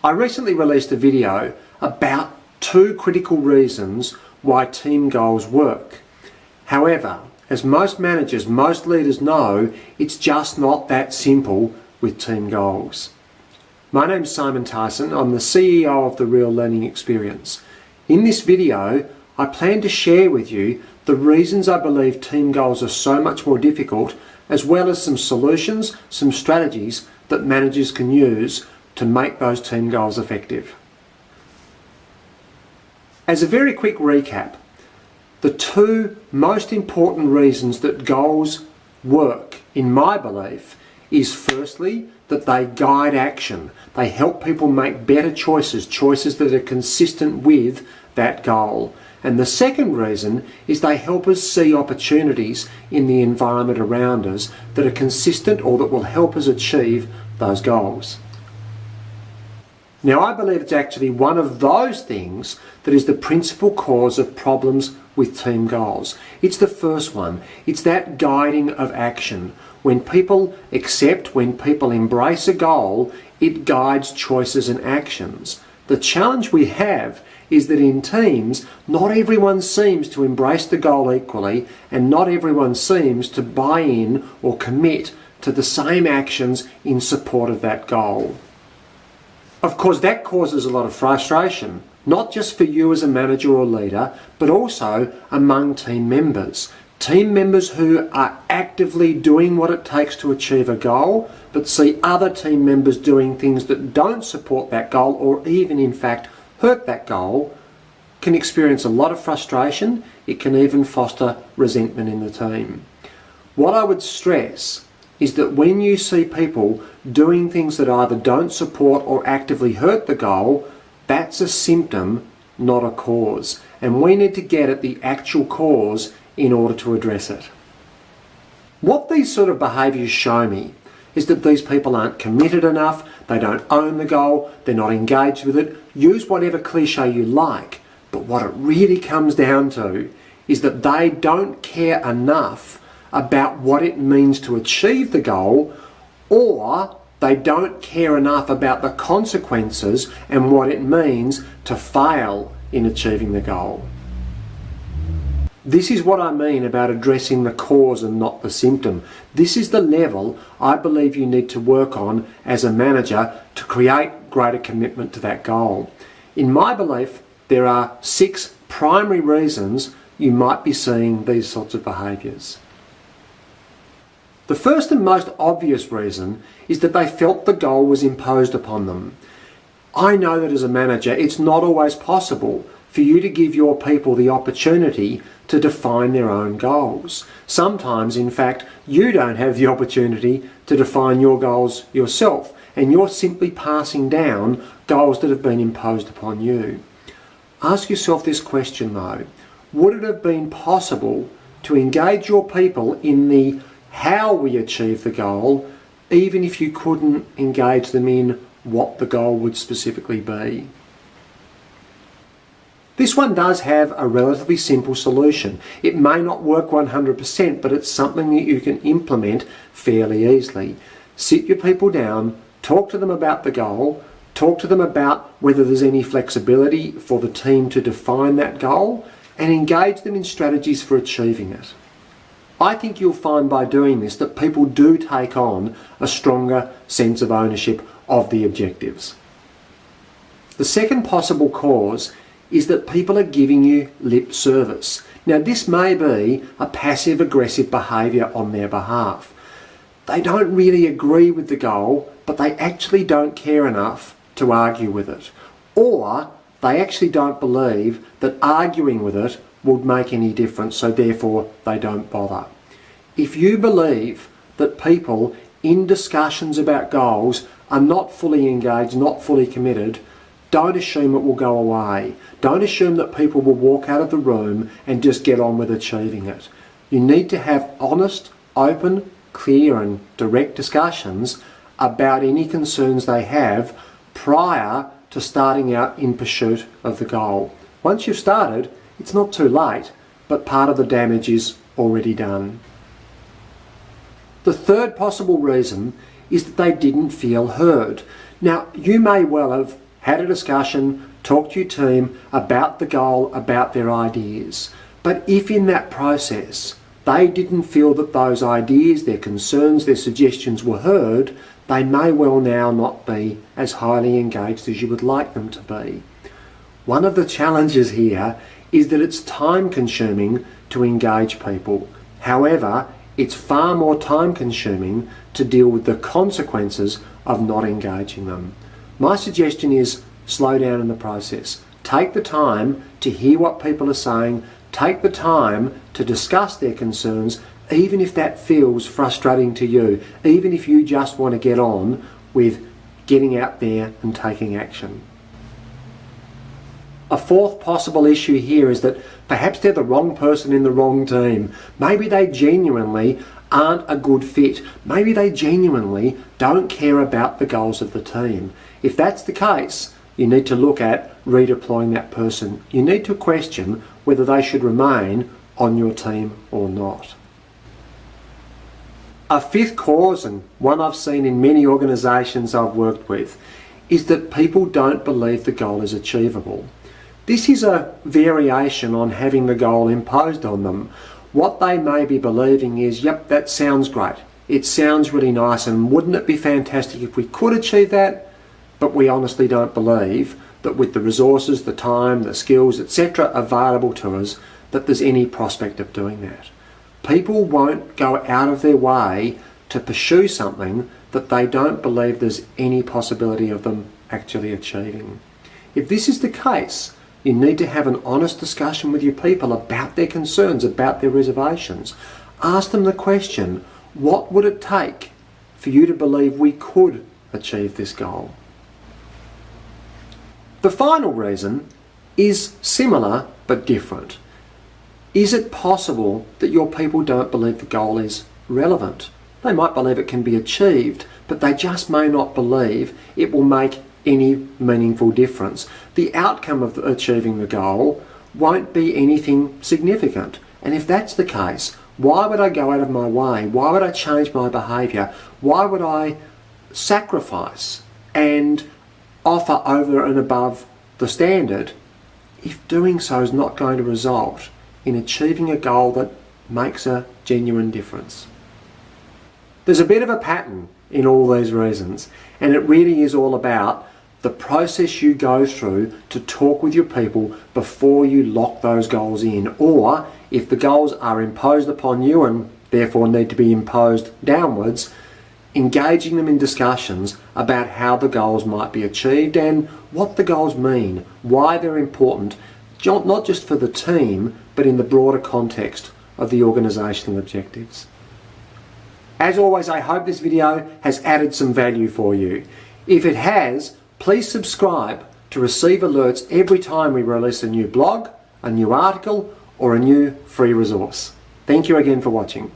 I recently released a video about 2 critical reasons why team goals work. However, as most managers, most leaders know, it's just not that simple with team goals. My name's Simon Tyson. I'm the CEO of The Real Learning Experience. In this video, I plan to share with you the reasons I believe team goals are so much more difficult, as well as some solutions, some strategies that managers can use to make those team goals effective. As a very quick recap, the 2 most important reasons that goals work, in my belief, is firstly that they guide action. They help people make better choices, choices that are consistent with that goal. And the second reason is they help us see opportunities in the environment around us that are consistent or that will help us achieve those goals. Now, I believe it's actually one of those things that is the principal cause of problems with team goals. It's the first one. It's that guiding of action. When people accept, when people embrace a goal, it guides choices and actions. The challenge we have is that in teams, not everyone seems to embrace the goal equally, and not everyone seems to buy in or commit to the same actions in support of that goal. Of course, that causes a lot of frustration, not just for you as a manager or leader, but also among team members. Team members who are actively doing what it takes to achieve a goal, but see other team members doing things that don't support that goal or even, in fact, hurt that goal, can experience a lot of frustration. It can even foster resentment in the team. What I would stress is that when you see people doing things that either don't support or actively hurt the goal, that's a symptom, not a cause. And we need to get at the actual cause in order to address it. What these sort of behaviours show me is that these people aren't committed enough, they don't own the goal, they're not engaged with it. Use whatever cliche you like, but what it really comes down to is that they don't care enough about what it means to achieve the goal, or they don't care enough about the consequences and what it means to fail in achieving the goal. This is what I mean about addressing the cause and not the symptom. This is the level I believe you need to work on as a manager to create greater commitment to that goal. In my belief, there are 6 primary reasons you might be seeing these sorts of behaviours. The first and most obvious reason is that they felt the goal was imposed upon them. I know that as a manager, it's not always possible for you to give your people the opportunity to define their own goals. Sometimes, in fact, you don't have the opportunity to define your goals yourself, and you're simply passing down goals that have been imposed upon you. Ask yourself this question though: would it have been possible to engage your people in the how we achieve the goal, even if you couldn't engage them in what the goal would specifically be? This one does have a relatively simple solution. It may not work 100%, but it's something that you can implement fairly easily. Sit your people down, talk to them about the goal, talk to them about whether there's any flexibility for the team to define that goal, and engage them in strategies for achieving it. I think you'll find by doing this that people do take on a stronger sense of ownership of the objectives. The second possible cause is that people are giving you lip service. Now, this may be a passive-aggressive behaviour on their behalf. They don't really agree with the goal, but they actually don't care enough to argue with it. Or they actually don't believe that arguing with it would make any difference, so therefore they don't bother. If you believe that people in discussions about goals are not fully engaged, not fully committed, don't assume it will go away. Don't assume that people will walk out of the room and just get on with achieving it. You need to have honest, open, clear and direct discussions about any concerns they have prior to starting out in pursuit of the goal. Once you've started, it's not too late, but part of the damage is already done. The third possible reason is that they didn't feel heard. Now, you may well have had a discussion, talked to your team about the goal, about their ideas. But if in that process they didn't feel that those ideas, their concerns, their suggestions were heard, they may well now not be as highly engaged as you would like them to be. One of the challenges here is that it's time consuming to engage people. However, it's far more time consuming to deal with the consequences of not engaging them. My suggestion is slow down in the process. Take the time to hear what people are saying. Take the time to discuss their concerns, even if that feels frustrating to you, even if you just want to get on with getting out there and taking action. A fourth possible issue here is that perhaps they're the wrong person in the wrong team. Maybe they genuinely aren't a good fit. Maybe they genuinely don't care about the goals of the team. If that's the case, you need to look at redeploying that person. You need to question whether they should remain on your team or not. A fifth cause, and one I've seen in many organisations I've worked with, is that people don't believe the goal is achievable. This is a variation on having the goal imposed on them. What they may be believing is, yep, that sounds great. It sounds really nice, and wouldn't it be fantastic if we could achieve that? But we honestly don't believe that with the resources, the time, the skills, etc. available to us, that there's any prospect of doing that. People won't go out of their way to pursue something that they don't believe there's any possibility of them actually achieving. If this is the case, you need to have an honest discussion with your people about their concerns, about their reservations. Ask them the question, what would it take for you to believe we could achieve this goal? The final reason is similar but different. Is it possible that your people don't believe the goal is relevant? They might believe it can be achieved, but they just may not believe it will make any meaningful difference. The outcome of achieving the goal won't be anything significant. And if that's the case, why would I go out of my way? Why would I change my behaviour? Why would I sacrifice and offer over and above the standard if doing so is not going to result in achieving a goal that makes a genuine difference? There's a bit of a pattern in all these reasons, and it really is all about the process you go through to talk with your people before you lock those goals in, or if the goals are imposed upon you and therefore need to be imposed downwards, engaging them in discussions about how the goals might be achieved and what the goals mean, why they're important, not just for the team, but in the broader context of the organisational objectives. As always, I hope this video has added some value for you. If it has, please subscribe to receive alerts every time we release a new blog, a new article, or a new free resource. Thank you again for watching.